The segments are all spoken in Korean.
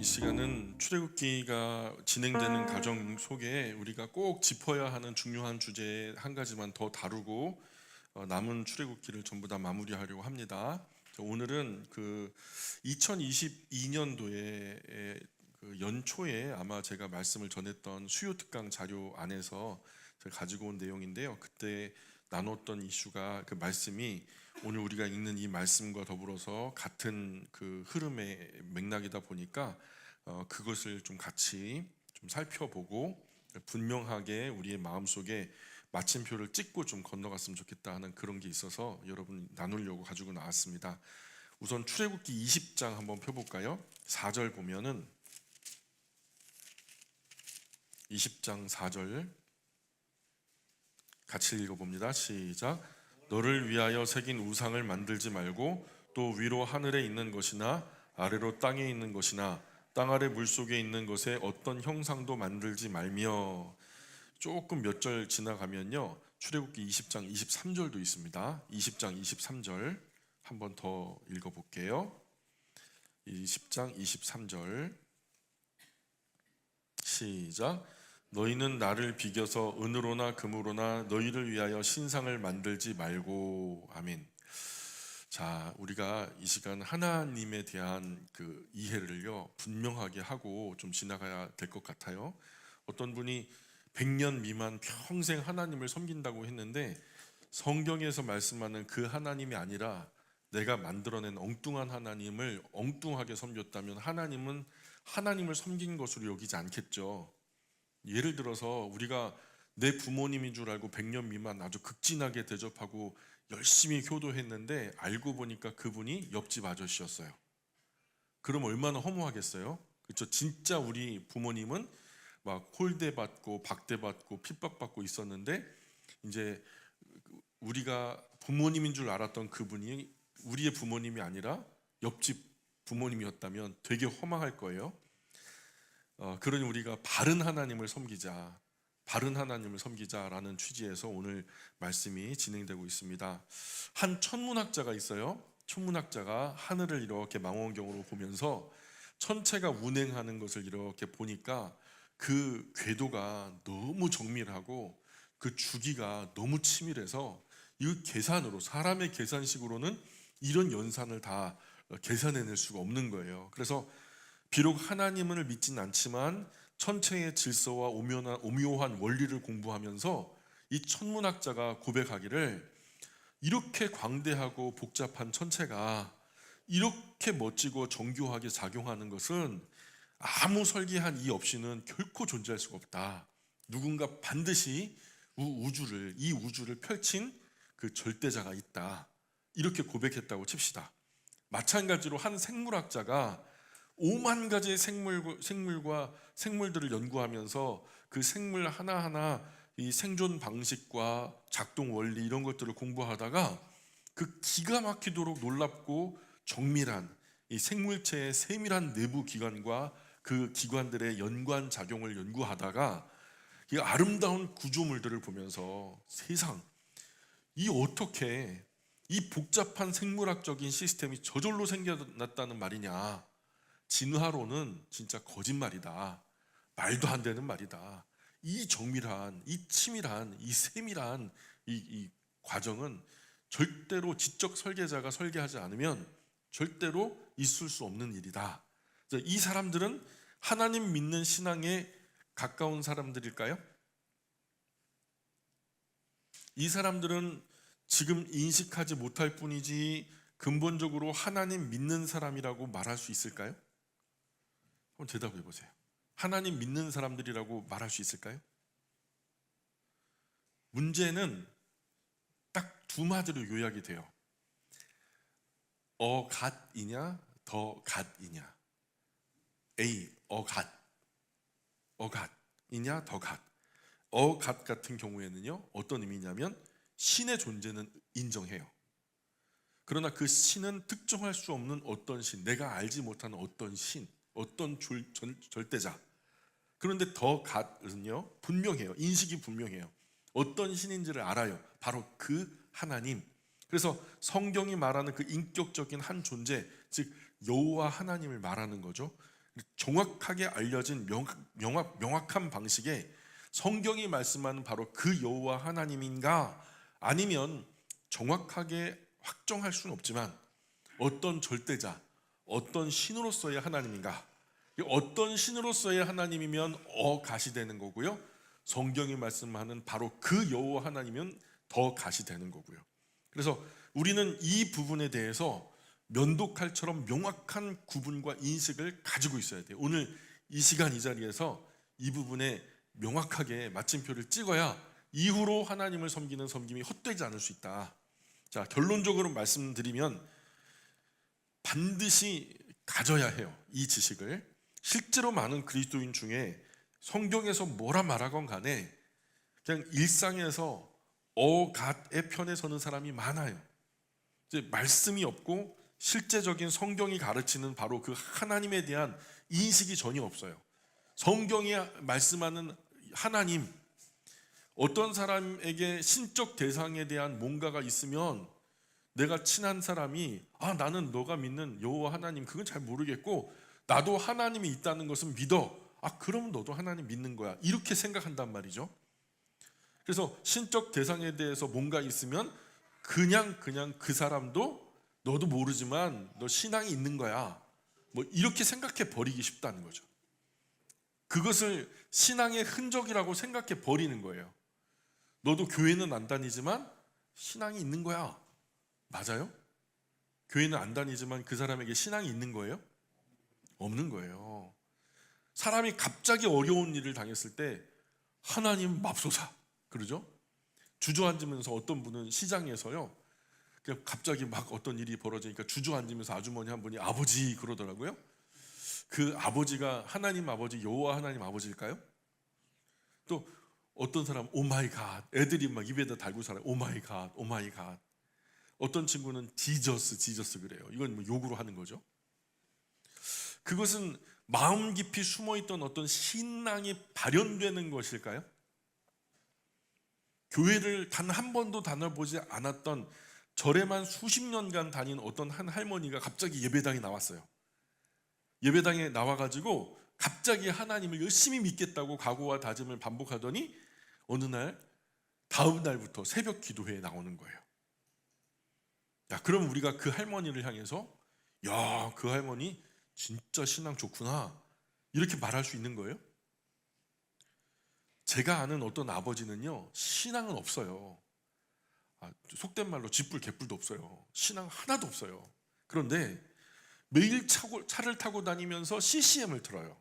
시간은 출애굽기가 진행되는 과정 속에 우리가 꼭 짚어야 하는 중요한 주제 한 가지만 더 다루고 남은 출애굽기를 전부 다 마무리하려고 합니다. 오늘은 그 2022년도에 그 연초에 아마 제가 말씀을 전했던 수요 특강 자료 안에서 제가 가지고 온 내용인데요. 그때 나눴던 이슈가 그 말씀이 오늘 우리가 읽는 이 말씀과 더불어서 같은 그 흐름의 맥락이다 보니까 그것을 좀 같이 좀 살펴보고 분명하게 우리의 마음속에 마침표를 찍고 좀 건너갔으면 좋겠다 하는 그런 게 있어서 여러분 나누려고 가지고 나왔습니다. 우선 출애굽기 20장 한번 펴볼까요? 4절 보면은 20장 4절 같이 읽어봅니다. 시작. 너를 위하여 새긴 우상을 만들지 말고 또 위로 하늘에 있는 것이나 아래로 땅에 있는 것이나 땅 아래 물속에 있는 것에 어떤 형상도 만들지 말며. 조금 몇 절 지나가면요 출애굽기 20장 23절도 있습니다. 20장 23절 한번 더 읽어볼게요. 20장 23절 시작. 너희는 나를 비겨서 은으로나 금으로나 너희를 위하여 신상을 만들지 말고. 아멘. 자, 우리가 이 시간 하나님에 대한 그 이해를요 분명하게 하고 좀 지나가야 될 것 같아요. 어떤 분이 100년 미만 평생 하나님을 섬긴다고 했는데 성경에서 말씀하는 그 하나님이 아니라 내가 만들어낸 엉뚱한 하나님을 엉뚱하게 섬겼다면 하나님은 하나님을 섬긴 것으로 여기지 않겠죠. 예를 들어서 우리가 내 부모님인 줄 알고 100년 미만 아주 극진하게 대접하고 열심히 효도했는데 알고 보니까 그분이 옆집 아저씨였어요. 그럼 얼마나 허무하겠어요? 그렇죠? 진짜 우리 부모님은 막 홀대받고 박대받고 핍박받고 있었는데 이제 우리가 부모님인 줄 알았던 그분이 우리의 부모님이 아니라 옆집 부모님이었다면 되게 허망할 거예요. 그러니 우리가 바른 하나님을 섬기자, 바른 하나님을 섬기자라는 취지에서 오늘 말씀이 진행되고 있습니다. 한 천문학자가 있어요. 천문학자가 하늘을 이렇게 망원경으로 보면서 천체가 운행하는 것을 이렇게 보니까 그 궤도가 너무 정밀하고 그 주기가 너무 치밀해서 이 계산으로 사람의 계산식으로는 이런 연산을 다 계산해낼 수가 없는 거예요. 그래서 비록 하나님을 믿진 않지만 천체의 질서와 오묘한 원리를 공부하면서 이 천문학자가 고백하기를 이렇게 광대하고 복잡한 천체가 이렇게 멋지고 정교하게 작용하는 것은 아무 설계한 이 없이는 결코 존재할 수가 없다. 누군가 반드시 이 우주를 펼친 그 절대자가 있다. 이렇게 고백했다고 칩시다. 마찬가지로 한 생물학자가 5만 가지의 생물들을 연구하면서 그 생물 하나하나 이 생존 방식과 작동 원리 이런 것들을 공부하다가 그 기가 막히도록 놀랍고 정밀한 이 생물체의 세밀한 내부 기관과 그 기관들의 연관 작용을 연구하다가 이 아름다운 구조물들을 보면서 세상 이 어떻게 이 복잡한 생물학적인 시스템이 저절로 생겨났다는 말이냐. 진화론은 진짜 거짓말이다. 말도 안 되는 말이다. 이 정밀한, 이 치밀한, 이 세밀한 이 과정은 절대로 지적 설계자가 설계하지 않으면 절대로 있을 수 없는 일이다. 이 사람들은 하나님 믿는 신앙에 가까운 사람들일까요? 이 사람들은 지금 인식하지 못할 뿐이지 근본적으로 하나님 믿는 사람이라고 말할 수 있을까요? 한번 대답해 보세요. 하나님 믿는 사람들이라고 말할 수 있을까요? 문제는 딱 두 마디로 요약이 돼요. 어갓이냐 더 갓이냐. A 어갓이냐 더 갓. 어갓 같은 경우에는요 어떤 의미냐면 신의 존재는 인정해요. 그러나 그 신은 특정할 수 없는 어떤 신, 내가 알지 못하는 어떤 신, 어떤 절대자. 그런데 더 갓은요 분명해요. 인식이 분명해요. 어떤 신인지를 알아요. 바로 그 하나님. 그래서 성경이 말하는 그 인격적인 한 존재, 즉 여호와 하나님을 말하는 거죠. 정확하게 알려진 명확한 방식에 성경이 말씀하는 바로 그 여호와 하나님인가, 아니면 정확하게 확정할 수는 없지만 어떤 절대자, 어떤 신으로서의 하나님인가, 어떤 신으로서의 하나님이면 가시되는 거고요, 성경이 말씀하는 바로 그 여호와 하나님은 더 가시되는 거고요. 그래서 우리는 이 부분에 대해서 면도칼처럼 명확한 구분과 인식을 가지고 있어야 돼요. 오늘 이 시간 이 자리에서 이 부분에 명확하게 마침표를 찍어야 이후로 하나님을 섬기는 섬김이 헛되지 않을 수 있다. 자, 결론적으로 말씀드리면 반드시 가져야 해요. 이 지식을. 실제로 많은 그리스도인 중에 성경에서 뭐라 말하건 간에 그냥 일상에서 갓의 편에 서는 사람이 많아요. 이제 말씀이 없고 실제적인 성경이 가르치는 바로 그 하나님에 대한 인식이 전혀 없어요. 성경이 말씀하는 하나님, 어떤 사람에게 신적 대상에 대한 뭔가가 있으면 내가 친한 사람이 나는 너가 믿는 여호와 하나님 그건 잘 모르겠고 나도 하나님이 있다는 것은 믿어. 그럼 너도 하나님 믿는 거야. 이렇게 생각한단 말이죠. 그래서 신적 대상에 대해서 뭔가 있으면 그냥 그 사람도 너도 모르지만 너 신앙이 있는 거야. 뭐 이렇게 생각해 버리기 쉽다는 거죠. 그것을 신앙의 흔적이라고 생각해 버리는 거예요. 너도 교회는 안 다니지만 신앙이 있는 거야. 맞아요? 교회는 안 다니지만 그 사람에게 신앙이 있는 거예요? 없는 거예요. 사람이 갑자기 어려운 일을 당했을 때 하나님 맙소사 그러죠? 주저앉으면서 어떤 분은 시장에서요, 그냥 갑자기 막 어떤 일이 벌어지니까 주저앉으면서 아주머니 한 분이 아버지 그러더라고요. 그 아버지가 하나님 아버지 여호와 하나님 아버지일까요? 또 어떤 사람 오 마이 갓, 애들이 막 입에다 달고 살아요. 오 마이 갓, 오 마이 갓. 어떤 친구는 지저스 그래요. 이건 뭐 욕으로 하는 거죠. 그것은 마음 깊이 숨어있던 어떤 신앙이 발현되는 것일까요? 교회를 단 한 번도 다녀보지 않았던 절에만 수십 년간 다닌 어떤 한 할머니가 갑자기 예배당에 나왔어요. 예배당에 나와가지고 갑자기 하나님을 열심히 믿겠다고 각오와 다짐을 반복하더니 어느 날 다음 날부터 새벽 기도회에 나오는 거예요. 야, 그럼 우리가 그 할머니를 향해서 야, 그 할머니 진짜 신앙 좋구나 이렇게 말할 수 있는 거예요? 제가 아는 어떤 아버지는요, 신앙은 없어요. 속된 말로 쥐뿔 개뿔도 없어요. 신앙 하나도 없어요. 그런데 매일 차를 타고 다니면서 CCM을 틀어요.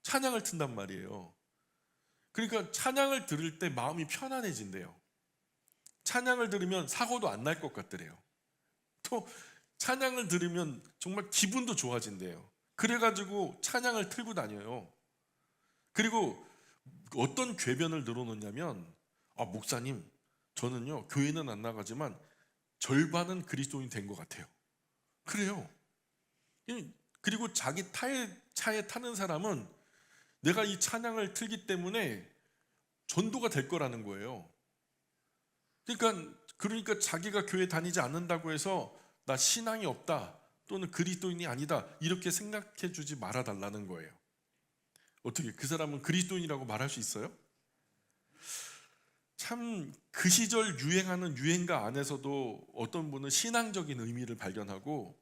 찬양을 튼단 말이에요. 그러니까 찬양을 들을 때 마음이 편안해진대요. 찬양을 들으면 사고도 안 날 것 같더래요. 또 찬양을 들으면 정말 기분도 좋아진대요. 그래가지고 찬양을 틀고 다녀요. 그리고 어떤 궤변을 늘어놓냐면 목사님 저는요 교회는 안 나가지만 절반은 그리스도인이 된 것 같아요. 그래요. 그리고 자기 차에 타는 사람은 내가 이 찬양을 틀기 때문에 전도가 될 거라는 거예요. 그러니까 자기가 교회 다니지 않는다고 해서 나 신앙이 없다 또는 그리스도인이 아니다 이렇게 생각해 주지 말아 달라는 거예요. 어떻게 그 사람은 그리스도인이라고 말할 수 있어요? 참 그 시절 유행하는 유행가 안에서도 어떤 분은 신앙적인 의미를 발견하고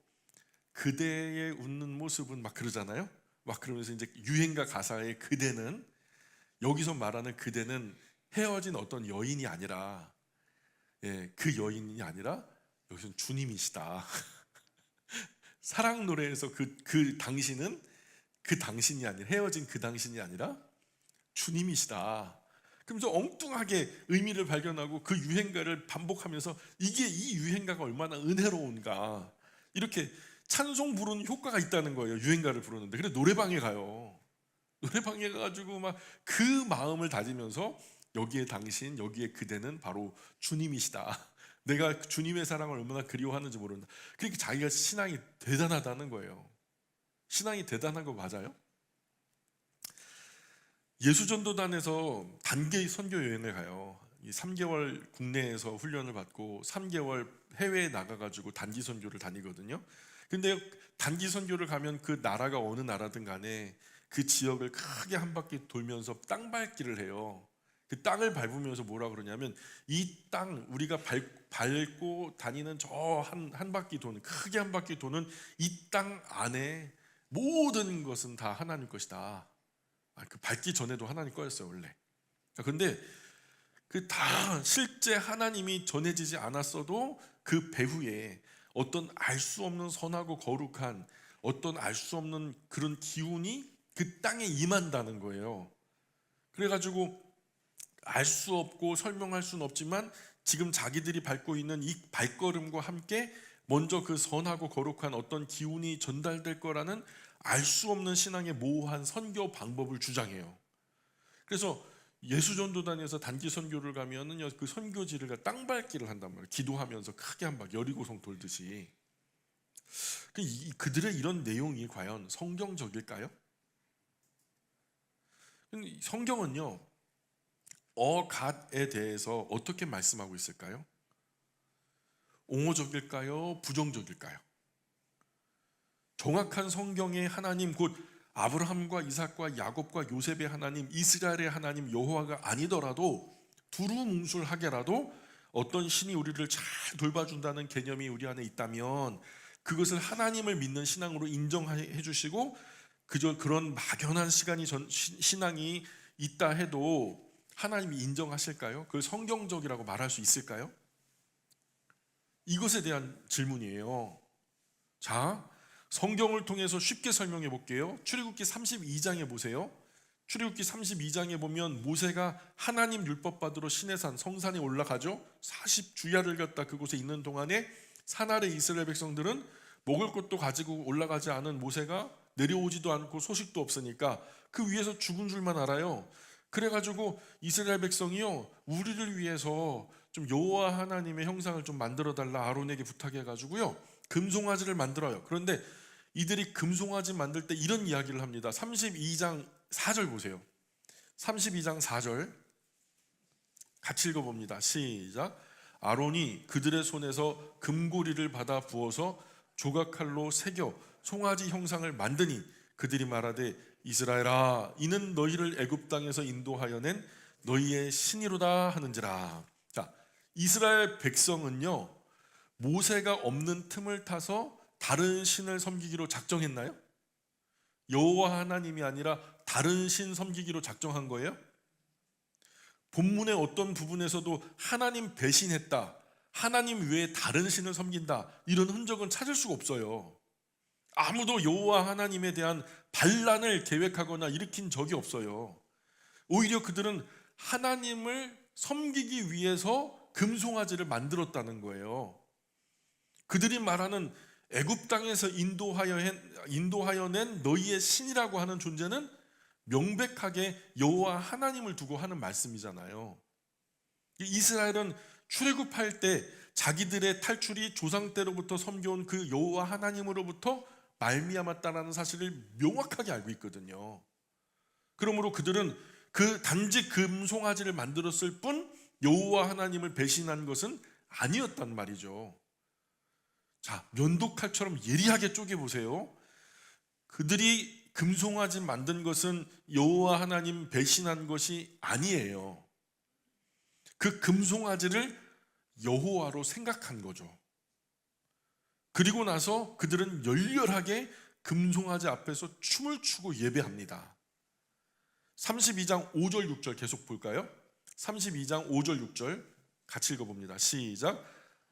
그대의 웃는 모습은 막 그러잖아요. 막 그러면서 이제 유행가 가사의 그대는, 여기서 말하는 그대는 헤어진 어떤 여인이 아니라 그 여인이 아니라 여기서는 주님이시다. 사랑 노래에서 그 당신은 그 당신이 아니라, 헤어진 그 당신이 아니라 주님이시다. 그러면서 엉뚱하게 의미를 발견하고 그 유행가를 반복하면서 이게 이 유행가가 얼마나 은혜로운가 이렇게 찬송 부르는 효과가 있다는 거예요. 유행가를 부르는데. 그래 노래방에 가요. 노래방에 가가지고 막 그 마음을 다지면서 여기에 당신, 여기에 그대는 바로 주님이시다. 내가 주님의 사랑을 얼마나 그리워하는지 모른다. 그러니까 자기가 신앙이 대단하다는 거예요. 신앙이 대단한 거 맞아요? 예수전도단에서 단기 선교 여행을 가요. 3개월 국내에서 훈련을 받고 3개월 해외에 나가가지고 단기 선교를 다니거든요. 근데 단기 선교를 가면 그 나라가 어느 나라든 간에 그 지역을 크게 한 바퀴 돌면서 땅 밟기를 해요. 그 땅을 밟으면서 뭐라 그러냐면 이 땅 우리가 밟고 다니는 저 한 바퀴 도는 크게 한 바퀴 도는 이 땅 안에 모든 것은 다 하나님 것이다. 그 밟기 전에도 하나님 거였어요 원래. 그런데 그 다 실제 하나님이 전해지지 않았어도 그 배후에 어떤 알 수 없는 선하고 거룩한 어떤 알 수 없는 그런 기운이 그 땅에 임한다는 거예요. 그래가지고 알 수 없고 설명할 수는 없지만 지금 자기들이 밟고 있는 이 발걸음과 함께 먼저 그 선하고 거룩한 어떤 기운이 전달될 거라는 알 수 없는 신앙의 모호한 선교 방법을 주장해요. 그래서 예수전도단에서 단기 선교를 가면은 그 선교지를 땅 밟기를 한단 말이에요. 기도하면서 크게 한 박 여리고성 돌듯이. 그들의 이런 내용이 과연 성경적일까요? 성경은요 어갓에 대해서 어떻게 말씀하고 있을까요? 옹호적일까요? 부정적일까요? 정확한 성경의 하나님 곧 아브라함과 이삭과 야곱과 요셉의 하나님, 이스라엘의 하나님 여호와가 아니더라도 두루뭉술하게라도 어떤 신이 우리를 잘 돌봐준다는 개념이 우리 안에 있다면 그것을 하나님을 믿는 신앙으로 인정해 주시고 그저 그런 막연한 신앙이 있다 해도 하나님이 인정하실까요? 그걸 성경적이라고 말할 수 있을까요? 이것에 대한 질문이에요. 자, 성경을 통해서 쉽게 설명해 볼게요. 출애굽기 32장에 보세요. 출애굽기 32장에 보면 모세가 하나님 율법 받으러 시내산 성산에 올라가죠. 40주야를 갖다 그곳에 있는 동안에 산 아래 이스라엘 백성들은 먹을 것도 가지고 올라가지 않은 모세가 내려오지도 않고 소식도 없으니까 그 위에서 죽은 줄만 알아요. 그래가지고 이스라엘 백성이요 우리를 위해서 좀 여호와 하나님의 형상을 좀 만들어 달라 아론에게 부탁해가지고요 금송아지를 만들어요. 그런데 이들이 금송아지 만들 때 이런 이야기를 합니다. 32장 4절 보세요. 32장 4절 같이 읽어봅니다. 시작. 아론이 그들의 손에서 금고리를 받아 부어서 조각칼로 새겨 송아지 형상을 만드니 그들이 말하되 이스라엘아 이는 너희를 애굽 땅에서 인도하여 낸 너희의 신이로다 하는지라. 자, 이스라엘 백성은요 모세가 없는 틈을 타서 다른 신을 섬기기로 작정했나요? 여호와 하나님이 아니라 다른 신 섬기기로 작정한 거예요? 본문의 어떤 부분에서도 하나님 배신했다, 하나님 외에 다른 신을 섬긴다 이런 흔적은 찾을 수가 없어요. 아무도 여호와 하나님에 대한 반란을 계획하거나 일으킨 적이 없어요. 오히려 그들은 하나님을 섬기기 위해서 금송아지를 만들었다는 거예요. 그들이 말하는 애굽 땅에서 인도하여 낸 너희의 신이라고 하는 존재는 명백하게 여호와 하나님을 두고 하는 말씀이잖아요. 이스라엘은 출애굽할 때 자기들의 탈출이 조상 때로부터 섬겨온 그 여호와 하나님으로부터 말미암았다라는 사실을 명확하게 알고 있거든요. 그러므로 그들은 그 단지 금송아지를 만들었을 뿐 여호와 하나님을 배신한 것은 아니었단 말이죠. 자, 면도칼처럼 예리하게 쪼개보세요. 그들이 금송아지 만든 것은 여호와 하나님 배신한 것이 아니에요. 그 금송아지를 여호와로 생각한 거죠. 그리고 나서 그들은 열렬하게 금송아지 앞에서 춤을 추고 예배합니다. 32장 5절 6절 계속 볼까요? 32장 5절 6절 같이 읽어봅니다. 시작.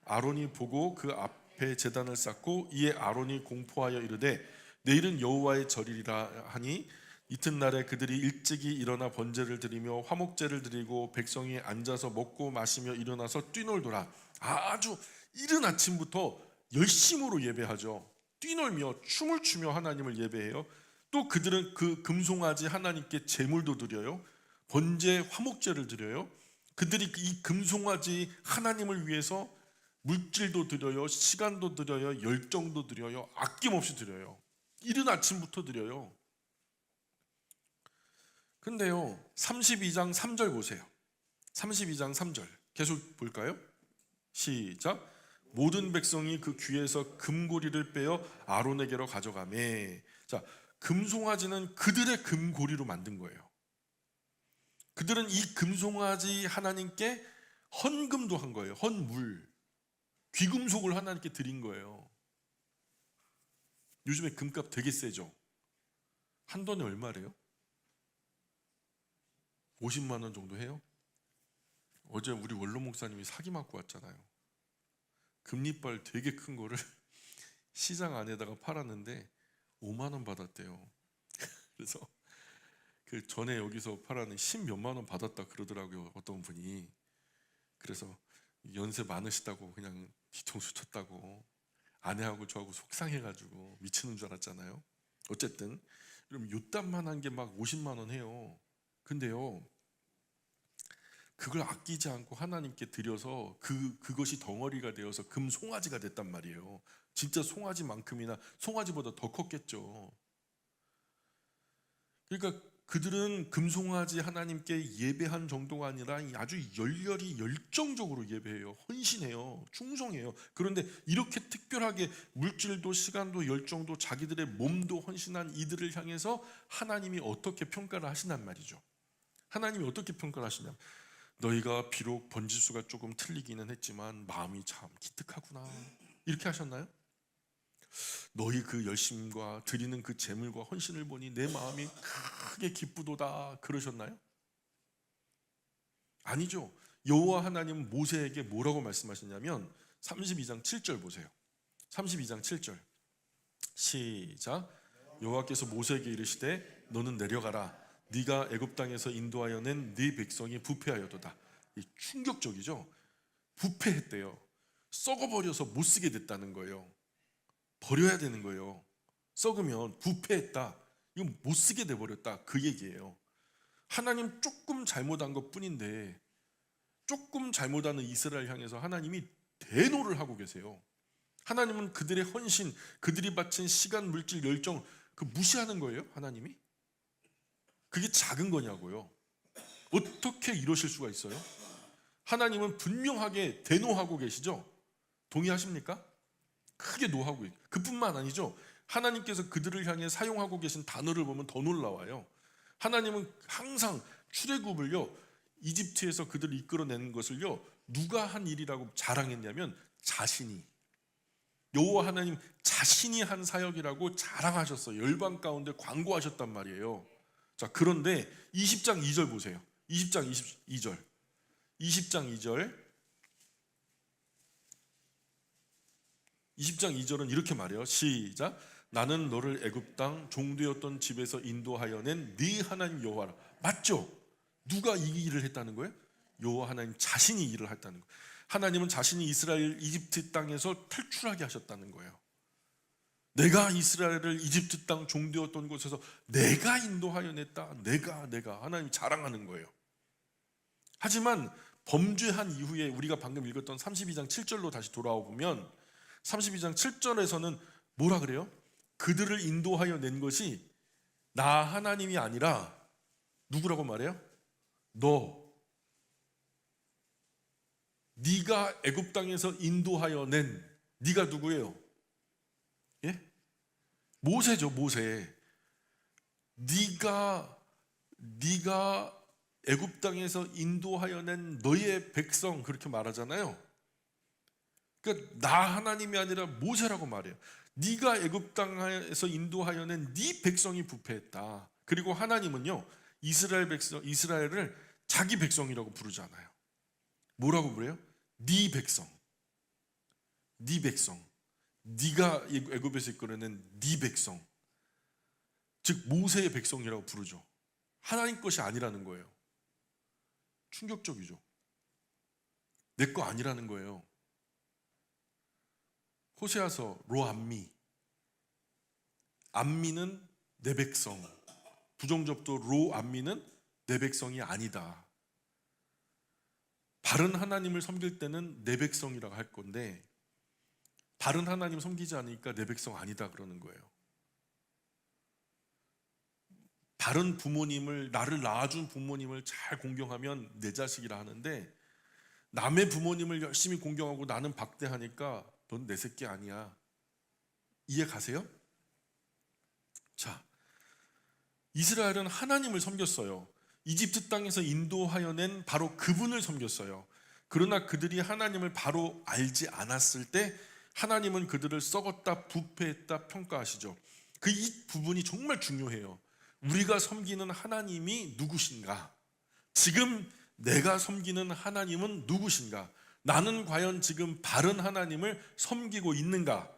아론이 보고 그 앞에 제단을 쌓고 이에 아론이 공포하여 이르되 내일은 여호와의 절이라 하니 이튿날에 그들이 일찍이 일어나 번제를 드리며 화목제를 드리고 백성이 앉아서 먹고 마시며 일어나서 뛰놀더라. 아주 이른 아침부터 열심으로 예배하죠. 뛰놀며 춤을 추며 하나님을 예배해요. 또 그들은 그 금송아지 하나님께 제물도 드려요. 번제 화목제를 드려요. 그들이 이 금송아지 하나님을 위해서 물질도 드려요, 시간도 드려요, 열정도 드려요, 아낌없이 드려요. 이른 아침부터 드려요. 근데요 32장 3절 보세요. 32장 3절 계속 볼까요? 시작. 모든 백성이 그 귀에서 금고리를 빼어 아론에게로 가져가매. 자, 금송아지는 그들의 금고리로 만든 거예요. 그들은 이 금송아지 하나님께 헌금도 한 거예요. 헌물, 귀금속을 하나님께 드린 거예요. 요즘에 금값 되게 세죠. 한 돈에 얼마래요? 50만 원 정도 해요? 어제 우리 원로 목사님이 사기 맞고 왔잖아요. 금리빨 되게 큰 거를 시장 안에다가 팔았는데 5만 원 받았대요. 그래서 그 전에 여기서 팔았는 10몇만 원 받았다 그러더라고요. 어떤 분이. 그래서 연세 많으시다고 그냥 뒤통수 쳤다고 아내하고 저하고 속상해가지고 미치는 줄 알았잖아요. 어쨌든 그럼 요딴만 한 게 막 50만 원 해요. 근데요, 그걸 아끼지 않고 하나님께 드려서 그것이 덩어리가 되어서 금송아지가 됐단 말이에요. 진짜 송아지만큼이나 송아지보다 더 컸겠죠. 그러니까 그들은 금송아지 하나님께 예배한 정도가 아니라 아주 열렬히 열정적으로 예배해요. 헌신해요. 충성해요. 그런데 이렇게 특별하게 물질도 시간도 열정도 자기들의 몸도 헌신한 이들을 향해서 하나님이 어떻게 평가를 하시단 말이죠. 하나님이 어떻게 평가를 하시냐, 너희가 비록 번지수가 조금 틀리기는 했지만 마음이 참 기특하구나, 이렇게 하셨나요? 너희 그 열심과 드리는 그 재물과 헌신을 보니 내 마음이 크게 기쁘도다, 그러셨나요? 아니죠. 여호와 하나님은 모세에게 뭐라고 말씀하셨냐면 32장 7절 보세요. 32장 7절 시작. 여호와께서 모세에게 이르시되 너는 내려가라. 네가 애굽 땅에서 인도하여 낸 네 백성이 부패하여도다. 이 충격적이죠. 부패했대요. 썩어버려서 못 쓰게 됐다는 거예요. 버려야 되는 거예요. 썩으면 부패했다, 이건 못 쓰게 돼버렸다, 그 얘기예요. 하나님 조금 잘못한 것 뿐인데 조금 잘못하는 이스라엘 향해서 하나님이 대노를 하고 계세요. 하나님은 그들의 헌신, 그들이 바친 시간, 물질, 열정 그 무시하는 거예요. 하나님이 그게 작은 거냐고요. 어떻게 이러실 수가 있어요? 하나님은 분명하게 대노하고 계시죠. 동의하십니까? 크게 노하고 있고, 그뿐만 아니죠. 하나님께서 그들을 향해 사용하고 계신 단어를 보면 더 놀라워요. 하나님은 항상 출애굽을요, 이집트에서 그들을 이끌어내는 것을요, 누가 한 일이라고 자랑했냐면 자신이, 여호와 하나님 자신이 한 사역이라고 자랑하셨어요. 열방 가운데 광고하셨단 말이에요. 자, 그런데 20장 2절 보세요. 20장 22절 20장 2절 20장 2절은 이렇게 말해요. 시작. 나는 너를 애굽 땅 종되었던 집에서 인도하여 낸 네 하나님 여호와라. 맞죠? 누가 이 일을 했다는 거예요? 여호와 하나님 자신이 일을 했다는 거예요. 하나님은 자신이 이스라엘 이집트 땅에서 탈출하게 하셨다는 거예요. 내가 이스라엘을 이집트 땅 종되었던 곳에서 내가 인도하여 냈다. 내가 하나님이 자랑하는 거예요. 하지만 범죄한 이후에 우리가 방금 읽었던 32장 7절로 다시 돌아와 보면 32장 7절에서는 뭐라 그래요? 그들을 인도하여 낸 것이 나 하나님이 아니라 누구라고 말해요? 네가 애굽 땅에서 인도하여 낸 네가 누구예요? 예? 모세죠. 모세. 네가 애굽 땅에서 인도하여 낸 너의 백성, 그렇게 말하잖아요. 그러니까 나 하나님이 아니라 모세라고 말해요. 네가 애굽 땅에서 인도하여 낸 네 백성이 부패했다. 그리고 하나님은요, 이스라엘을 자기 백성이라고 부르지 않아요. 뭐라고 그래요? 네 백성. 네가 애굽에서 이끌어낸 네 백성, 즉 모세의 백성이라고 부르죠. 하나님 것이 아니라는 거예요. 충격적이죠. 내 거 아니라는 거예요. 호세아서 로암미, 암미는 내 백성, 부정접도 로암미는 내 백성이 아니다. 바른 하나님을 섬길 때는 내 백성이라고 할 건데 바른 하나님 섬기지 않으니까 내 백성 아니다 그러는 거예요. 바른 부모님을, 나를 낳아준 부모님을 잘 공경하면 내 자식이라 하는데 남의 부모님을 열심히 공경하고 나는 박대하니까 넌 내 새끼 아니야. 이해 가세요? 자, 이스라엘은 하나님을 섬겼어요. 이집트 땅에서 인도하여 낸 바로 그분을 섬겼어요. 그러나 그들이 하나님을 바로 알지 않았을 때 하나님은 그들을 썩었다, 부패했다 평가하시죠. 그 이 부분이 정말 중요해요. 우리가 섬기는 하나님이 누구신가? 지금 내가 섬기는 하나님은 누구신가? 나는 과연 지금 바른 하나님을 섬기고 있는가?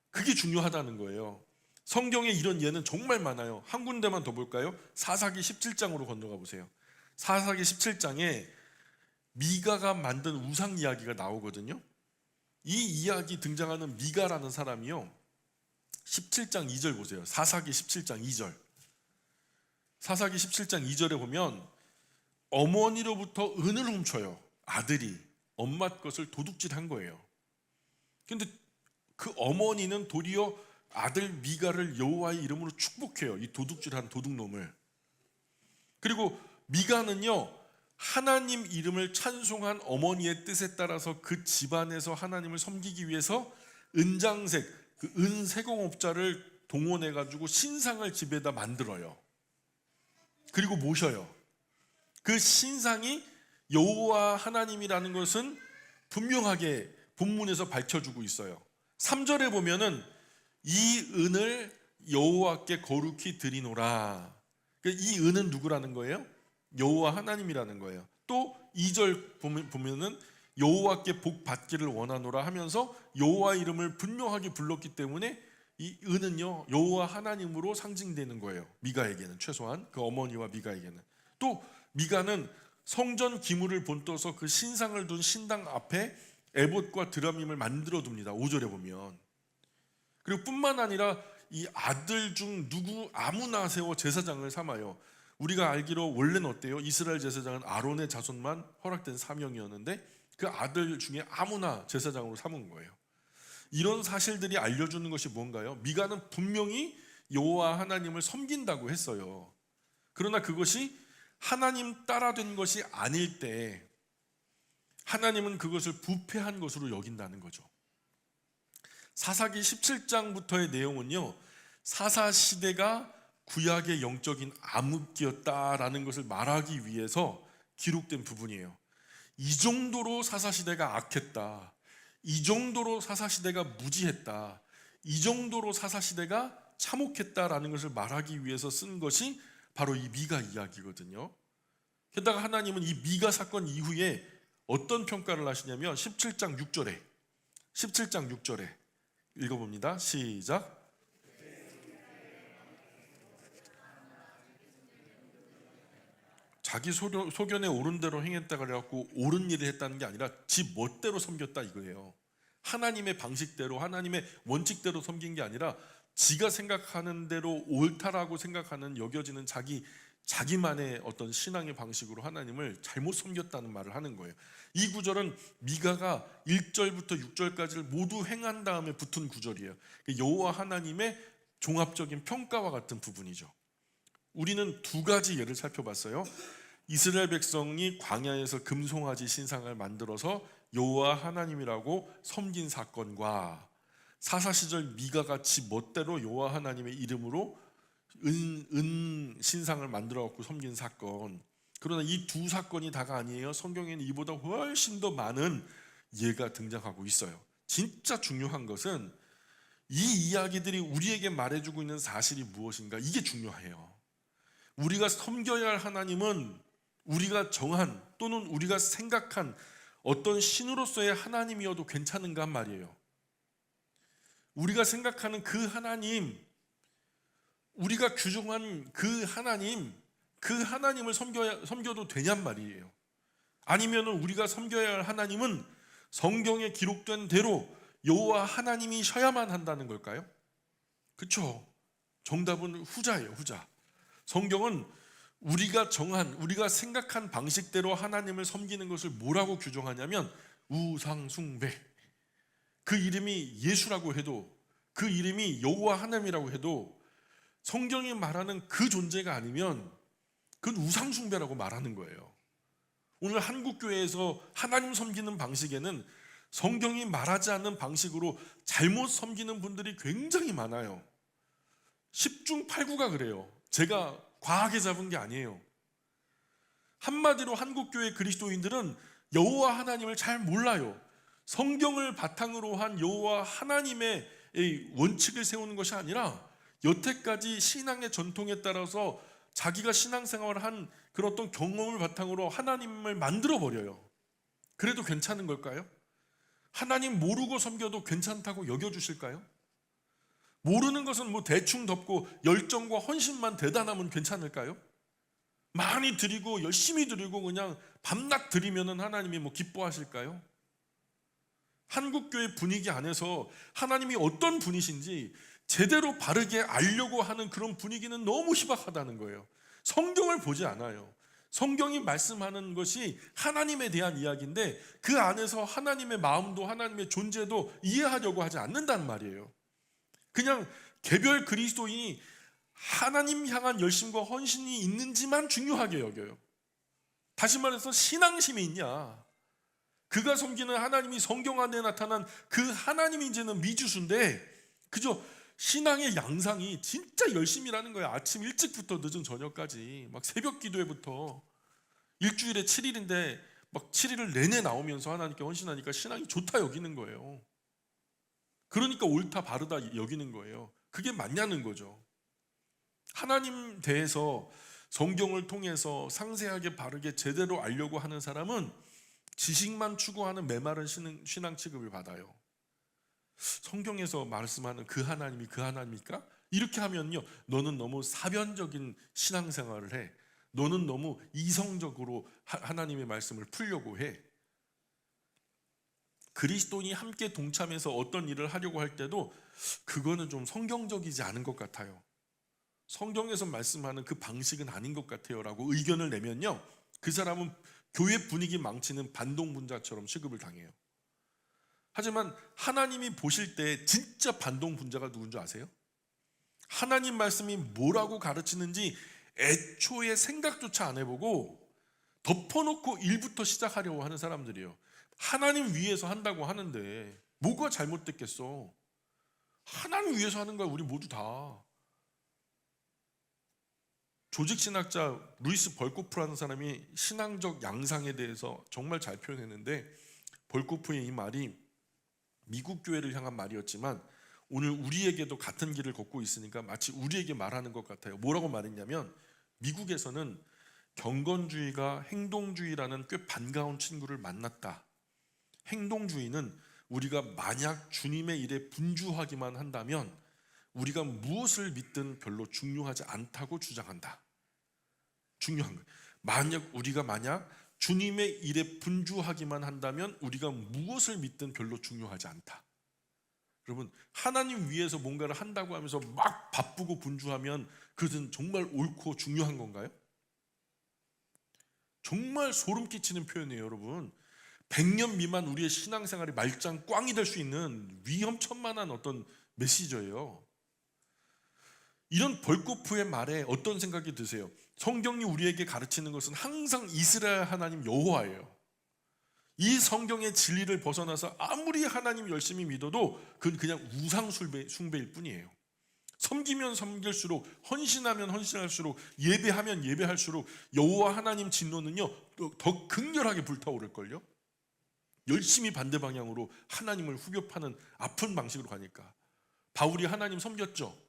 그게 중요하다는 거예요. 성경에 이런 예는 정말 많아요. 한 군데만 더 볼까요? 사사기 17장으로 건너가 보세요. 사사기 17장에 미가가 만든 우상 이야기가 나오거든요. 이 이야기 등장하는 미가라는 사람이요, 17장 2절 보세요. 사사기 17장 2절. 사사기 17장 2절에 보면 어머니로부터 은을 훔쳐요. 아들이 엄마 것을 도둑질한 거예요. 근데 그 어머니는 도리어 아들 미가를 여호와의 이름으로 축복해요. 이 도둑질한 도둑놈을. 그리고 미가는요, 하나님 이름을 찬송한 어머니의 뜻에 따라서 그 집안에서 하나님을 섬기기 위해서 은장색, 그 은세공업자를 동원해 가지고 신상을 집에다 만들어요. 그리고 모셔요. 그 신상이 여호와 하나님이라는 것은 분명하게 본문에서 밝혀주고 있어요. 3절에 보면은 이 은을 여호와께 거룩히 드리노라. 이 은은 누구라는 거예요? 여호와 하나님이라는 거예요. 또 2절 보면은 여호와께 복 받기를 원하노라 하면서 여호와 이름을 분명하게 불렀기 때문에 이 은은요, 여호와 하나님으로 상징되는 거예요. 미가에게는, 최소한 그 어머니와 미가에게는. 또 미가는 성전 기물을 본떠서 그 신상을 둔 신당 앞에 에봇과 드라밈을 만들어 둡니다. 5절에 보면. 그리고 뿐만 아니라 이 아들 중 누구 아무나 세워 제사장을 삼아요. 우리가 알기로 원래는 어때요? 이스라엘 제사장은 아론의 자손만 허락된 사명이었는데 그 아들 중에 아무나 제사장으로 삼은 거예요. 이런 사실들이 알려주는 것이 뭔가요? 미가는 분명히 여호와 하나님을 섬긴다고 했어요. 그러나 그것이 하나님 따라 된 것이 아닐 때 하나님은 그것을 부패한 것으로 여긴다는 거죠. 사사기 17장부터의 내용은요, 사사시대가 구약의 영적인 암흑기였다라는 것을 말하기 위해서 기록된 부분이에요. 이 정도로 사사시대가 악했다, 이 정도로 사사시대가 무지했다, 이 정도로 사사시대가 참혹했다라는 것을 말하기 위해서 쓴 것이 바로 이 미가 이야기거든요. 게다가 하나님은 이 미가 사건 이후에 어떤 평가를 하시냐면 17장 6절에 읽어봅니다. 시작. 자기 소견에 옳은 대로 행했다 그래갖고 옳은 일을 했다는 게 아니라 지 멋대로 섬겼다 이거예요. 하나님의 방식대로, 하나님의 원칙대로 섬긴 게 아니라 지가 생각하는 대로 옳다라고 생각하는, 여겨지는 자기만의 어떤 신앙의 방식으로 하나님을 잘못 섬겼다는 말을 하는 거예요. 이 구절은 미가가 1절부터 6절까지를 모두 행한 다음에 붙은 구절이에요. 여호와 하나님의 종합적인 평가와 같은 부분이죠. 우리는 두 가지 예를 살펴봤어요. 이스라엘 백성이 광야에서 금송아지 신상을 만들어서 여호와 하나님이라고 섬긴 사건과 사사시절 미가가 지 멋대로 여호와 하나님의 이름으로 은 신상을 만들어 갖고 섬긴 사건. 그러나 이 두 사건이 다가 아니에요. 성경에는 이보다 훨씬 더 많은 예가 등장하고 있어요. 진짜 중요한 것은 이 이야기들이 우리에게 말해주고 있는 사실이 무엇인가, 이게 중요해요. 우리가 섬겨야 할 하나님은 우리가 정한 또는 우리가 생각한 어떤 신으로서의 하나님이어도 괜찮은가 말이에요. 우리가 생각하는 그 하나님, 우리가 규정한 그 하나님을 섬겨도 되냔 말이에요. 아니면 우리가 섬겨야 할 하나님은 성경에 기록된 대로 여호와 하나님이셔야만 한다는 걸까요? 그렇죠. 정답은 후자예요. 후자. 성경은 우리가 정한, 우리가 생각한 방식대로 하나님을 섬기는 것을 뭐라고 규정하냐면 우상숭배. 그 이름이 예수라고 해도, 그 이름이 여호와 하나님이라고 해도 성경이 말하는 그 존재가 아니면 그건 우상숭배라고 말하는 거예요. 오늘 한국교회에서 하나님 섬기는 방식에는 성경이 말하지 않는 방식으로 잘못 섬기는 분들이 굉장히 많아요. 10중 8구가 그래요. 제가 과하게 잡은 게 아니에요. 한마디로 한국교회 그리스도인들은 여호와 하나님을 잘 몰라요. 성경을 바탕으로 한 여호와 하나님의 원칙을 세우는 것이 아니라 여태까지 신앙의 전통에 따라서 자기가 신앙생활을 한 그런 어떤 경험을 바탕으로 하나님을 만들어 버려요. 그래도 괜찮은 걸까요? 하나님 모르고 섬겨도 괜찮다고 여겨주실까요? 모르는 것은 뭐 대충 덮고 열정과 헌신만 대단하면 괜찮을까요? 많이 드리고 열심히 드리고 그냥 밤낮 드리면은 하나님이 뭐 기뻐하실까요? 한국교회 분위기 안에서 하나님이 어떤 분이신지 제대로 바르게 알려고 하는 그런 분위기는 너무 희박하다는 거예요. 성경을 보지 않아요. 성경이 말씀하는 것이 하나님에 대한 이야기인데 그 안에서 하나님의 마음도 하나님의 존재도 이해하려고 하지 않는단 말이에요. 그냥 개별 그리스도인이 하나님 향한 열심과 헌신이 있는지만 중요하게 여겨요. 다시 말해서 신앙심이 있냐, 그가 섬기는 하나님이 성경 안에 나타난 그 하나님이 이제는 미주수인데 그저 신앙의 양상이 진짜 열심이라는 거예요. 아침 일찍부터 늦은 저녁까지 막 새벽 기도회부터 일주일에 7일인데 막 7일을 내내 나오면서 하나님께 헌신하니까 신앙이 좋다 여기는 거예요. 그러니까 옳다 바르다 여기는 거예요. 그게 맞냐는 거죠. 하나님 대해서 성경을 통해서 상세하게 바르게 제대로 알려고 하는 사람은 지식만 추구하는 메마른 신앙 취급을 받아요. 성경에서 말씀하는 그 하나님이 그 하나님입니까? 이렇게 하면요, 너는 너무 사변적인 신앙생활을 해. 너는 너무 이성적으로 하나님의 말씀을 풀려고 해. 그리스도인이 함께 동참해서 어떤 일을 하려고 할 때도 그거는 좀 성경적이지 않은 것 같아요. 성경에서 말씀하는 그 방식은 아닌 것 같아요 라고 의견을 내면요, 그 사람은 교회 분위기 망치는 반동분자처럼 취급을 당해요. 하지만 하나님이 보실 때 진짜 반동분자가 누군지 아세요? 하나님 말씀이 뭐라고 가르치는지 애초에 생각조차 안 해보고 덮어놓고 일부터 시작하려고 하는 사람들이에요. 하나님 위해서 한다고 하는데 뭐가 잘못됐겠어? 하나님 위해서 하는 거야, 우리 모두 다. 조직신학자 루이스 벌코프라는 사람이 신앙적 양상에 대해서 정말 잘 표현했는데, 벌코프의 이 말이 미국 교회를 향한 말이었지만 오늘 우리에게도 같은 길을 걷고 있으니까 마치 우리에게 말하는 것 같아요. 뭐라고 말했냐면, 미국에서는 경건주의가 행동주의라는 꽤 반가운 친구를 만났다. 행동주의는 우리가 만약 주님의 일에 분주하기만 한다면 우리가 무엇을 믿든 별로 중요하지 않다고 주장한다. 중요한 거예요. 우리가 만약 주님의 일에 분주하기만 한다면 우리가 무엇을 믿든 별로 중요하지 않다. 여러분, 하나님 위해서 뭔가를 한다고 하면서 막 바쁘고 분주하면 그것은 정말 옳고 중요한 건가요? 정말 소름 끼치는 표현이에요, 여러분. 100년 미만 우리의 신앙생활이 말짱 꽝이 될 수 있는 위험천만한 어떤 메시저예요. 이런 벌코프의 말에 어떤 생각이 드세요? 성경이 우리에게 가르치는 것은 항상 이스라엘 하나님 여호와예요. 이 성경의 진리를 벗어나서 아무리 하나님 열심히 믿어도 그건 그냥 우상 숭배일 뿐이에요. 섬기면 섬길수록, 헌신하면 헌신할수록, 예배하면 예배할수록 여호와 하나님 진노는요 더 극렬하게 불타오를걸요. 열심히 반대 방향으로 하나님을 후벼파는 아픈 방식으로 가니까. 바울이 하나님 섬겼죠.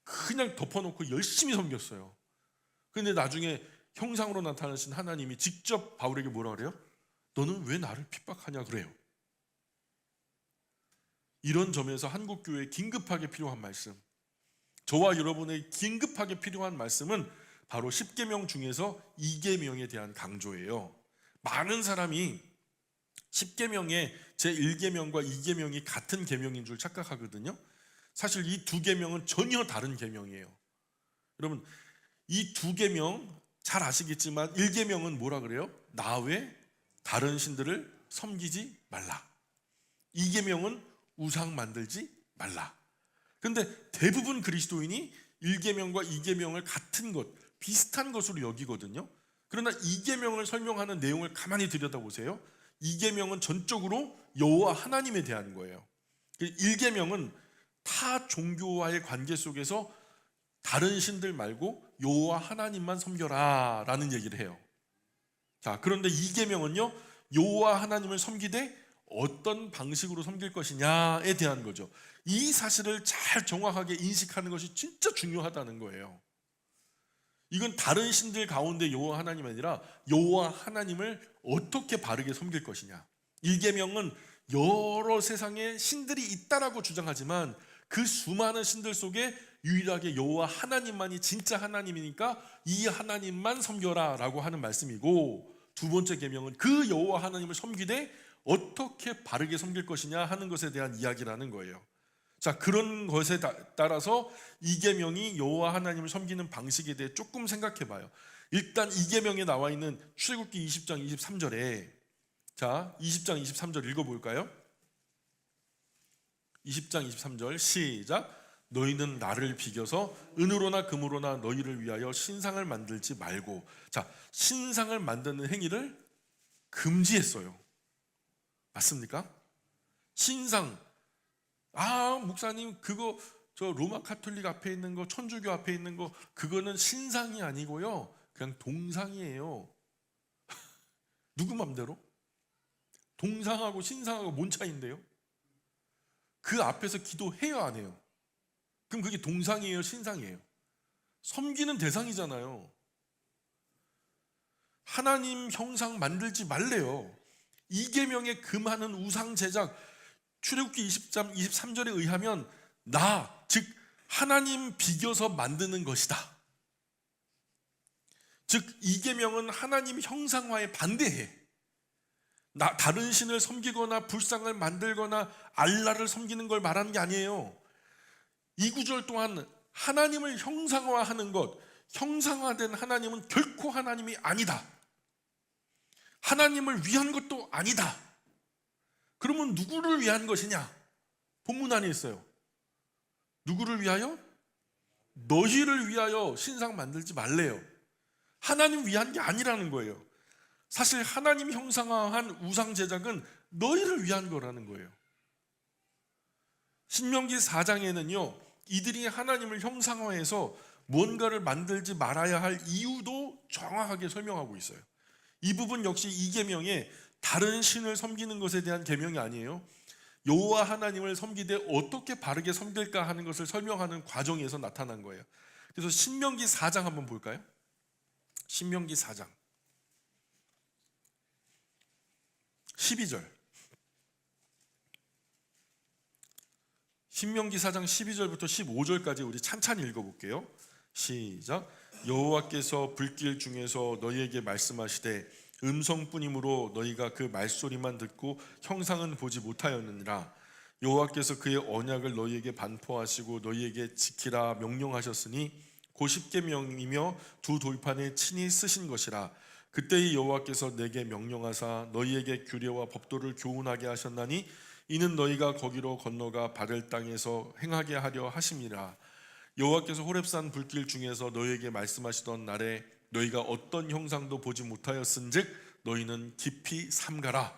그냥 덮어놓고 열심히 섬겼어요. 그런데 나중에 형상으로 나타나신 하나님이 직접 바울에게 뭐라 그래요? 너는 왜 나를 핍박하냐 그래요. 이런 점에서 한국교회에 긴급하게 필요한 말씀, 저와 여러분의 긴급하게 필요한 말씀은 바로 10계명 중에서 2계명에 대한 강조예요. 많은 사람이 10계명의 제1계명과 2계명이 같은 계명인 줄 착각하거든요. 사실 이 두 계명은 전혀 다른 계명이에요. 여러분, 이 두 계명 잘 아시겠지만 1계명은 뭐라 그래요? 나 외 다른 신들을 섬기지 말라. 2계명은 우상 만들지 말라. 그런데 대부분 그리스도인이 1계명과 2계명을 같은 것, 비슷한 것으로 여기거든요. 그러나 이계명을 설명하는 내용을 가만히 들여다보세요. 이계명은 전적으로 여호와 하나님에 대한 거예요. 1계명은 타 종교와의 관계 속에서 다른 신들 말고 여호와 하나님만 섬겨라 라는 얘기를 해요. 자, 그런데 2계명은요, 여호와 하나님을 섬기되 어떤 방식으로 섬길 것이냐에 대한 거죠. 이 사실을 잘 정확하게 인식하는 것이 진짜 중요하다는 거예요. 이건 다른 신들 가운데 여호와 하나님이 아니라 여호와 하나님을 어떻게 바르게 섬길 것이냐. 1계명은 여러 세상에 신들이 있다라고 주장하지만 그 수많은 신들 속에 유일하게 여호와 하나님만이 진짜 하나님이니까 이 하나님만 섬겨라 라고 하는 말씀이고, 두 번째 계명은 그 여호와 하나님을 섬기되 어떻게 바르게 섬길 것이냐 하는 것에 대한 이야기라는 거예요. 자, 그런 것에 따라서 이계명이 여호와 하나님을 섬기는 방식에 대해 조금 생각해 봐요. 일단 이계명에 나와 있는 출애굽기 20장 23절에, 자, 20장 23절 읽어볼까요? 20장 23절 시작. 너희는 나를 비겨서 은으로나 금으로나 너희를 위하여 신상을 만들지 말고. 자, 신상을 만드는 행위를 금지했어요. 맞습니까? 신상, 목사님 그거 저 로마 카톨릭 앞에 있는 거, 천주교 앞에 있는 거, 그거는 신상이 아니고요, 그냥 동상이에요. 누구 맘대로? 동상하고 신상하고 뭔 차이인데요? 그 앞에서 기도해요, 안 해요? 그럼 그게 동상이에요, 신상이에요? 섬기는 대상이잖아요. 하나님 형상 만들지 말래요. 이계명에 금하는 우상 제작, 출애굽기 20장 23절에 의하면 즉 하나님 비겨서 만드는 것이다. 즉 이계명은 하나님 형상화에 반대해. 다른 신을 섬기거나 불상을 만들거나 알라를 섬기는 걸 말하는 게 아니에요. 이 구절 또한 하나님을 형상화하는 것, 형상화된 하나님은 결코 하나님이 아니다. 하나님을 위한 것도 아니다. 그러면 누구를 위한 것이냐? 본문 안에 있어요. 누구를 위하여? 너희를 위하여 신상 만들지 말래요. 하나님 위한 게 아니라는 거예요. 사실 하나님 형상화한 우상 제작은 너희를 위한 거라는 거예요. 신명기 4장에는요, 이들이 하나님을 형상화해서 뭔가를 만들지 말아야 할 이유도 정확하게 설명하고 있어요. 이 부분 역시 이 계명에 다른 신을 섬기는 것에 대한 계명이 아니에요. 여호와 하나님을 섬기되 어떻게 바르게 섬길까 하는 것을 설명하는 과정에서 나타난 거예요. 그래서 신명기 4장 한번 볼까요? 신명기 4장 12절. 신명기 4장 12절부터 15절까지 우리 찬찬히 읽어볼게요. 시작. 여호와께서 불길 중에서 너희에게 말씀하시되 음성뿐이므로 너희가 그 말소리만 듣고 형상은 보지 못하였느니라. 여호와께서 그의 언약을 너희에게 반포하시고 너희에게 지키라 명령하셨으니 곧 10계명이며 두 돌판에 친히 쓰신 것이라. 그때의 여호와께서 내게 명령하사 너희에게 규례와 법도를 교훈하게 하셨나니 이는 너희가 거기로 건너가 바를 땅에서 행하게 하려 하심이라. 여호와께서 호렙산 불길 중에서 너희에게 말씀하시던 날에 너희가 어떤 형상도 보지 못하였은즉 너희는 깊이 삼가라.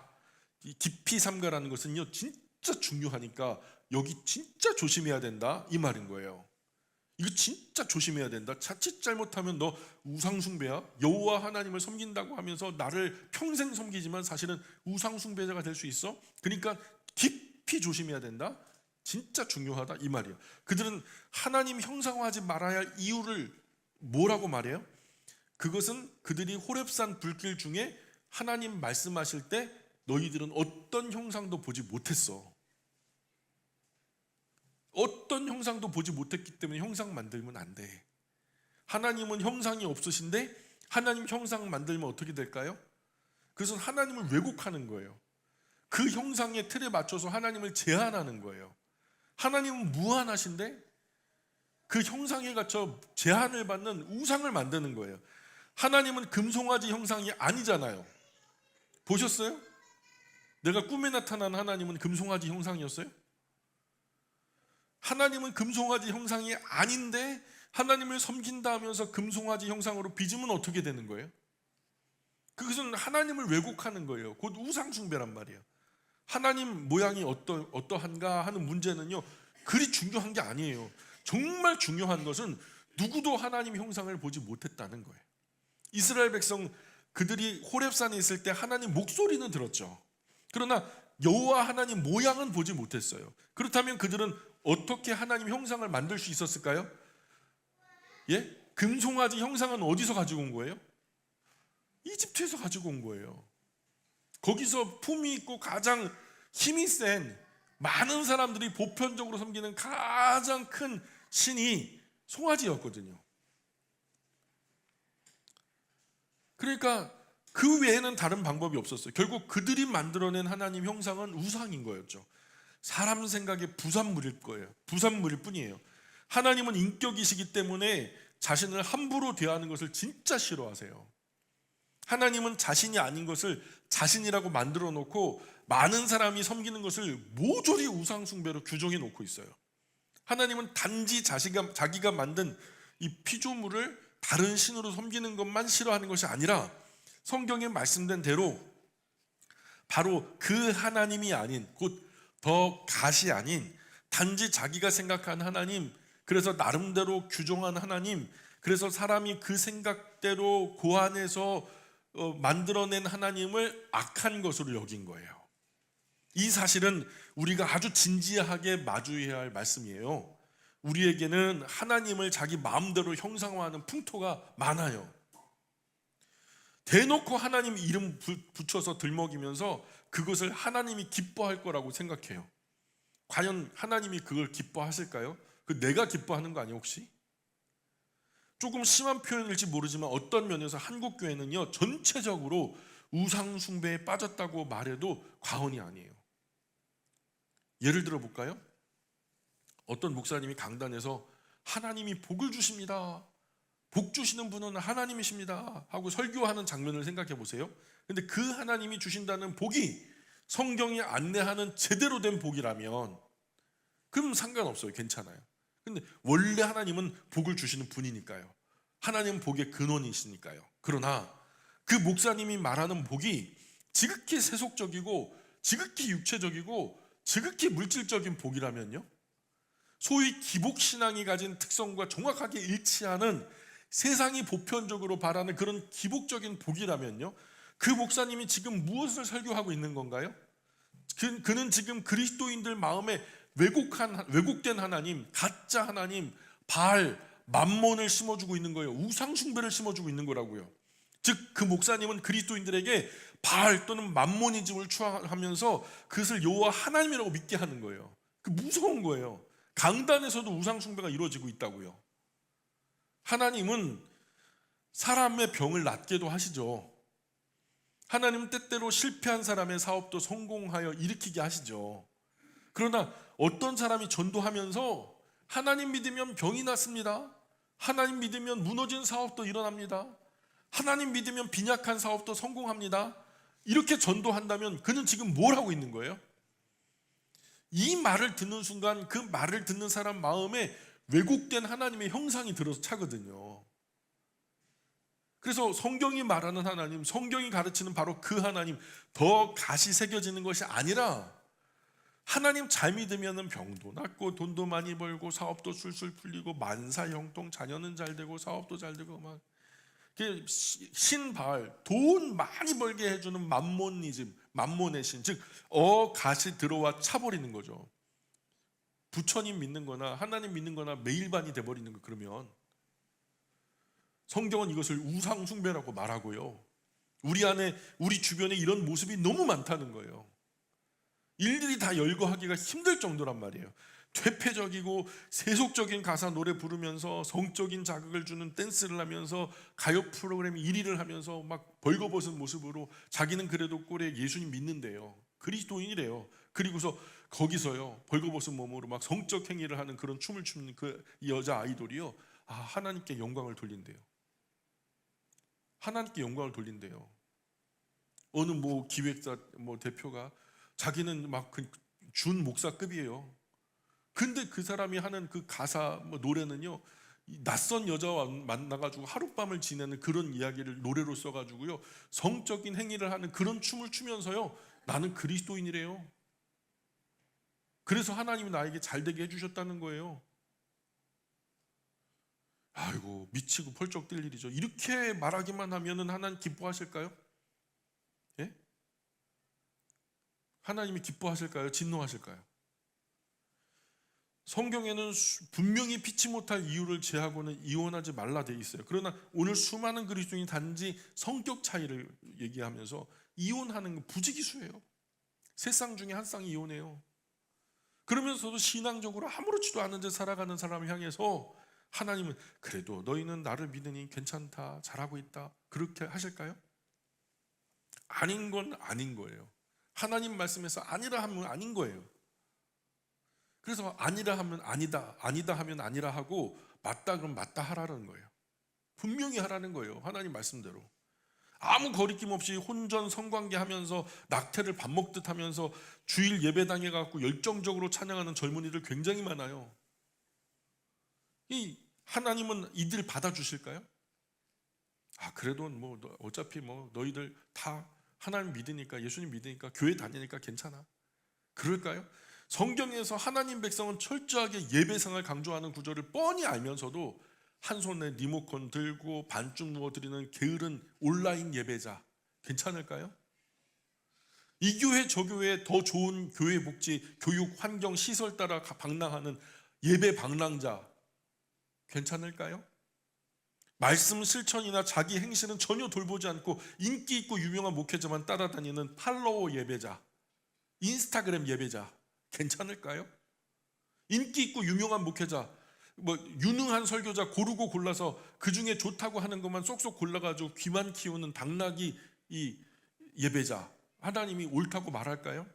이 깊이 삼가라는 것은요, 진짜 중요하니까 여기 진짜 조심해야 된다 이 말인 거예요. 이거 진짜 조심해야 된다. 자칫 잘못하면 너 우상숭배야. 여호와 하나님을 섬긴다고 하면서 나를 평생 섬기지만 사실은 우상숭배자가 될 수 있어. 그러니까 깊이 조심해야 된다. 진짜 중요하다 이 말이에요. 그들은 하나님 형상화하지 말아야 할 이유를 뭐라고 말해요? 그것은 그들이 호렙산 불길 중에 하나님 말씀하실 때 너희들은 어떤 형상도 보지 못했어. 어떤 형상도 보지 못했기 때문에 형상 만들면 안 돼. 하나님은 형상이 없으신데 하나님 형상 만들면 어떻게 될까요? 그것은 하나님을 왜곡하는 거예요. 그 형상의 틀에 맞춰서 하나님을 제한하는 거예요. 하나님은 무한하신데 그 형상에 갇혀 제한을 받는 우상을 만드는 거예요. 하나님은 금송아지 형상이 아니잖아요. 보셨어요? 내가 꿈에 나타난 하나님은 금송아지 형상이었어요? 하나님은 금송아지 형상이 아닌데 하나님을 섬긴다 하면서 금송아지 형상으로 빚으면 어떻게 되는 거예요? 그것은 하나님을 왜곡하는 거예요. 곧 우상 숭배란 말이에요. 하나님 모양이 어떠한가 하는 문제는요, 그리 중요한 게 아니에요. 정말 중요한 것은 누구도 하나님 형상을 보지 못했다는 거예요. 이스라엘 백성, 그들이 호렙산에 있을 때 하나님 목소리는 들었죠. 그러나 여호와 하나님 모양은 보지 못했어요. 그렇다면 그들은 어떻게 하나님 형상을 만들 수 있었을까요? 예? 금송아지 형상은 어디서 가지고 온 거예요? 이집트에서 가지고 온 거예요. 거기서 품위 있고 가장 힘이 센, 많은 사람들이 보편적으로 섬기는 가장 큰 신이 송아지였거든요. 그러니까 그 외에는 다른 방법이 없었어요. 결국 그들이 만들어낸 하나님 형상은 우상인 거였죠. 사람 생각에 부산물일 거예요. 부산물일 뿐이에요. 하나님은 인격이시기 때문에 자신을 함부로 대하는 것을 진짜 싫어하세요. 하나님은 자신이 아닌 것을 자신이라고 만들어 놓고 많은 사람이 섬기는 것을 모조리 우상 숭배로 규정해 놓고 있어요. 하나님은 단지 자기가 만든 이 피조물을 다른 신으로 섬기는 것만 싫어하는 것이 아니라 성경에 말씀된 대로 바로 그 하나님이 아닌, 곧 더 갓이 아닌 단지 자기가 생각한 하나님, 그래서 나름대로 규정한 하나님, 그래서 사람이 그 생각대로 고안해서 만들어낸 하나님을 악한 것으로 여긴 거예요. 이 사실은 우리가 아주 진지하게 마주해야 할 말씀이에요. 우리에게는 하나님을 자기 마음대로 형상화하는 풍토가 많아요. 대놓고 하나님 이름 붙여서 들먹이면서 그것을 하나님이 기뻐할 거라고 생각해요. 과연 하나님이 그걸 기뻐하실까요? 그 내가 기뻐하는 거 아니에요 혹시? 조금 심한 표현일지 모르지만 어떤 면에서 한국 교회는요 전체적으로 우상 숭배에 빠졌다고 말해도 과언이 아니에요. 예를 들어 볼까요? 어떤 목사님이 강단에서 하나님이 복을 주십니다, 복 주시는 분은 하나님이십니다 하고 설교하는 장면을 생각해 보세요. 근데 그 하나님이 주신다는 복이 성경이 안내하는 제대로 된 복이라면 그럼 상관없어요. 괜찮아요. 근데 원래 하나님은 복을 주시는 분이니까요. 하나님은 복의 근원이시니까요. 그러나 그 목사님이 말하는 복이 지극히 세속적이고 지극히 육체적이고 지극히 물질적인 복이라면요, 소위 기복신앙이 가진 특성과 정확하게 일치하는 세상이 보편적으로 바라는 그런 기복적인 복이라면요, 그 목사님이 지금 무엇을 설교하고 있는 건가요? 그는 지금 그리스도인들 마음에 왜곡된 하나님, 가짜 하나님, 바알, 맘몬을 심어주고 있는 거예요. 우상 숭배를 심어주고 있는 거라고요. 즉 그 목사님은 그리스도인들에게 바알 또는 맘모니즘을 추앙하면서 그것을 여호와 하나님이라고 믿게 하는 거예요. 그 무서운 거예요. 강단에서도 우상 숭배가 이루어지고 있다고요. 하나님은 사람의 병을 낫게도 하시죠. 하나님은 때때로 실패한 사람의 사업도 성공하여 일으키게 하시죠. 그러나 어떤 사람이 전도하면서 하나님 믿으면 병이 낫습니다, 하나님 믿으면 무너진 사업도 일어납니다, 하나님 믿으면 빈약한 사업도 성공합니다, 이렇게 전도한다면 그는 지금 뭘 하고 있는 거예요? 이 말을 듣는 순간 그 말을 듣는 사람 마음에 왜곡된 하나님의 형상이 들어서 차거든요. 그래서 성경이 말하는 하나님, 성경이 가르치는 바로 그 하나님, 더 갓이 새겨지는 것이 아니라 하나님 잘 믿으면 병도 낫고 돈도 많이 벌고 사업도 술술 풀리고 만사형통, 자녀는 잘 되고 사업도 잘 되고 막 신바알, 돈 많이 벌게 해주는 맘모니즘, 맘몬의 신, 즉 갓이 들어와 차버리는 거죠. 부처님 믿는 거나 하나님 믿는 거나 매일반이 돼버리는 거. 그러면 성경은 이것을 우상 숭배라고 말하고요, 우리 주변에 이런 모습이 너무 많다는 거예요. 일일이 다 열거하기가 힘들 정도란 말이에요. 퇴폐적이고 세속적인 가사 노래 부르면서 성적인 자극을 주는 댄스를 하면서 가요 프로그램 1위를 하면서 막 벌거벗은 모습으로 자기는 그래도 꼴에 예수님 믿는데요, 그리스도인이래요. 그리고서 거기서요 벌거벗은 몸으로 막 성적 행위를 하는 그런 춤을 추는 그 여자 아이돌이요, 하나님께 영광을 돌린대요. 하나님께 영광을 돌린대요. 어느 기획사 대표가 자기는 막 준 목사급이에요. 근데 그 사람이 하는 그 가사 노래는요 낯선 여자와 만나가지고 하룻밤을 지내는 그런 이야기를 노래로 써가지고요, 성적인 행위를 하는 그런 춤을 추면서요, 나는 그리스도인이래요. 그래서 하나님이 나에게 잘되게 해주셨다는 거예요. 아이고, 미치고 펄쩍 뛸 일이죠. 이렇게 말하기만 하면은 하나님 기뻐하실까요? 예? 하나님이 기뻐하실까요? 진노하실까요? 성경에는 분명히 피치 못할 이유를 제하고는 이혼하지 말라 돼 있어요. 그러나 오늘 수많은 그리스도인이 단지 성격 차이를 얘기하면서 이혼하는 건 부지기수예요. 세 쌍 중에 한 쌍이 이혼해요. 그러면서도 신앙적으로 아무렇지도 않은 데 살아가는 사람을 향해서 하나님은 그래도 너희는 나를 믿으니 괜찮다, 잘하고 있다, 그렇게 하실까요? 아닌 건 아닌 거예요. 하나님 말씀에서 아니라 하면 아닌 거예요. 그래서 아니라 하면 아니다, 아니다 하면 아니라 하고, 맞다 그러면 맞다 하라는 거예요. 분명히 하라는 거예요. 하나님 말씀대로. 아무 거리낌 없이 혼전 성관계 하면서 낙태를 밥 먹듯 하면서 주일 예배당에 가고 열정적으로 찬양하는 젊은이들 굉장히 많아요. 이 하나님은 이들 받아주실까요? 그래도 뭐 어차피 뭐 너희들 다 하나님 믿으니까, 예수님 믿으니까, 교회 다니니까 괜찮아, 그럴까요? 성경에서 하나님 백성은 철저하게 예배상을 강조하는 구절을 뻔히 알면서도 한 손에 리모컨 들고 반쯤 누워드리는 게으른 온라인 예배자, 괜찮을까요? 이 교회 저 교회 더 좋은 교회 복지, 교육, 환경, 시설 따라 방랑하는 예배 방랑자, 괜찮을까요? 말씀 실천이나 자기 행실은 전혀 돌보지 않고 인기 있고 유명한 목회자만 따라다니는 팔로워 예배자, 인스타그램 예배자, 괜찮을까요? 인기 있고 유명한 목회자, 뭐 유능한 설교자 고르고 골라서 그 중에 좋다고 하는 것만 쏙쏙 골라가지고 귀만 키우는 당나귀 이 예배자, 하나님이 옳다고 말할까요?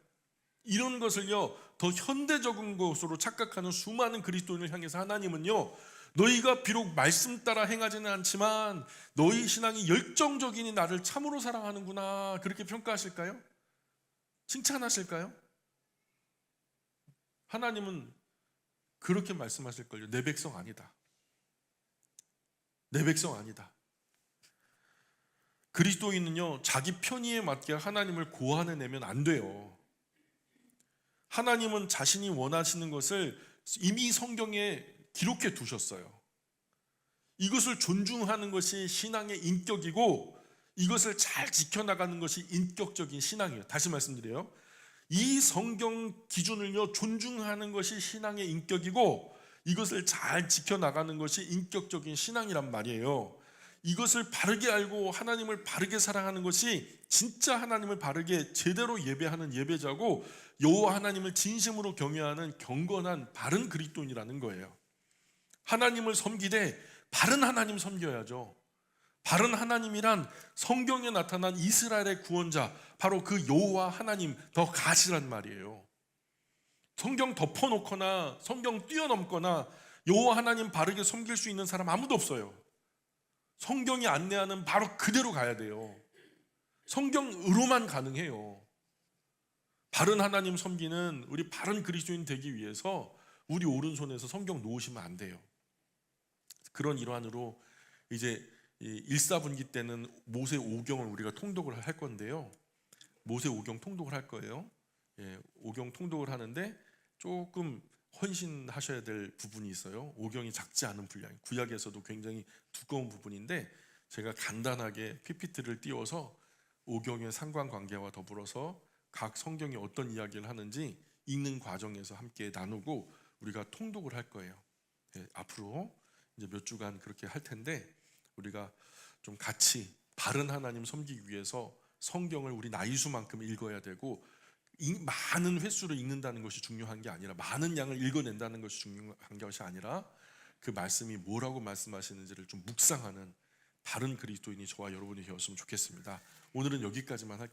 이런 것을요, 더 현대적인 것으로 착각하는 수많은 그리스도인을 향해서 하나님은요, 너희가 비록 말씀 따라 행하지는 않지만 너희 신앙이 열정적이니 나를 참으로 사랑하는구나, 그렇게 평가하실까요? 칭찬하실까요? 하나님은 그렇게 말씀하실걸요. 내 백성 아니다, 내 백성 아니다. 그리스도인은요, 자기 편의에 맞게 하나님을 고안해내면 안 돼요. 하나님은 자신이 원하시는 것을 이미 성경에 기록해 두셨어요. 이것을 존중하는 것이 신앙의 인격이고, 이것을 잘 지켜나가는 것이 인격적인 신앙이에요. 다시 말씀드려요. 이 성경 기준을요, 존중하는 것이 신앙의 인격이고, 이것을 잘 지켜나가는 것이 인격적인 신앙이란 말이에요. 이것을 바르게 알고 하나님을 바르게 사랑하는 것이 진짜 하나님을 바르게 제대로 예배하는 예배자고, 여호와 하나님을 진심으로 경외하는 경건한 바른 그리스도인이라는 거예요. 하나님을 섬기되 바른 하나님 섬겨야죠. 바른 하나님이란 성경에 나타난 이스라엘의 구원자, 바로 그 여호와 하나님 더 가시란 말이에요. 성경 덮어놓거나 성경 뛰어넘거나 여호와 하나님 바르게 섬길 수 있는 사람 아무도 없어요. 성경이 안내하는 바로 그대로 가야 돼요. 성경으로만 가능해요. 바른 하나님 섬기는 우리 바른 그리스도인 되기 위해서 우리 오른손에서 성경 놓으시면 안 돼요. 그런 일환으로 이제 일사분기 때는 모세 오경을 우리가 통독을 할 건데요. 모세 오경 통독을 할 거예요. 오경 통독을 하는데 조금 헌신하셔야 될 부분이 있어요. 오경이 작지 않은 분량, 구약에서도 굉장히 두꺼운 부분인데 제가 간단하게 PPT를 띄워서 오경의 상관관계와 더불어서 각 성경이 어떤 이야기를 하는지 읽는 과정에서 함께 나누고 우리가 통독을 할 거예요. 앞으로 이제 몇 주간 그렇게 할 텐데, 우리가 좀 같이 바른 하나님 섬기기 위해서 성경을 우리 나이수만큼 읽어야 되고, 많은 횟수를 읽는다는 것이 중요한 게 아니라, 많은 양을 읽어낸다는 것이 중요한 것이 아니라, 그 말씀이 뭐라고 말씀하시는지를 좀 묵상하는 바른 그리스도인이 저와 여러분이 되었으면 좋겠습니다. 오늘은 여기까지만 할게요.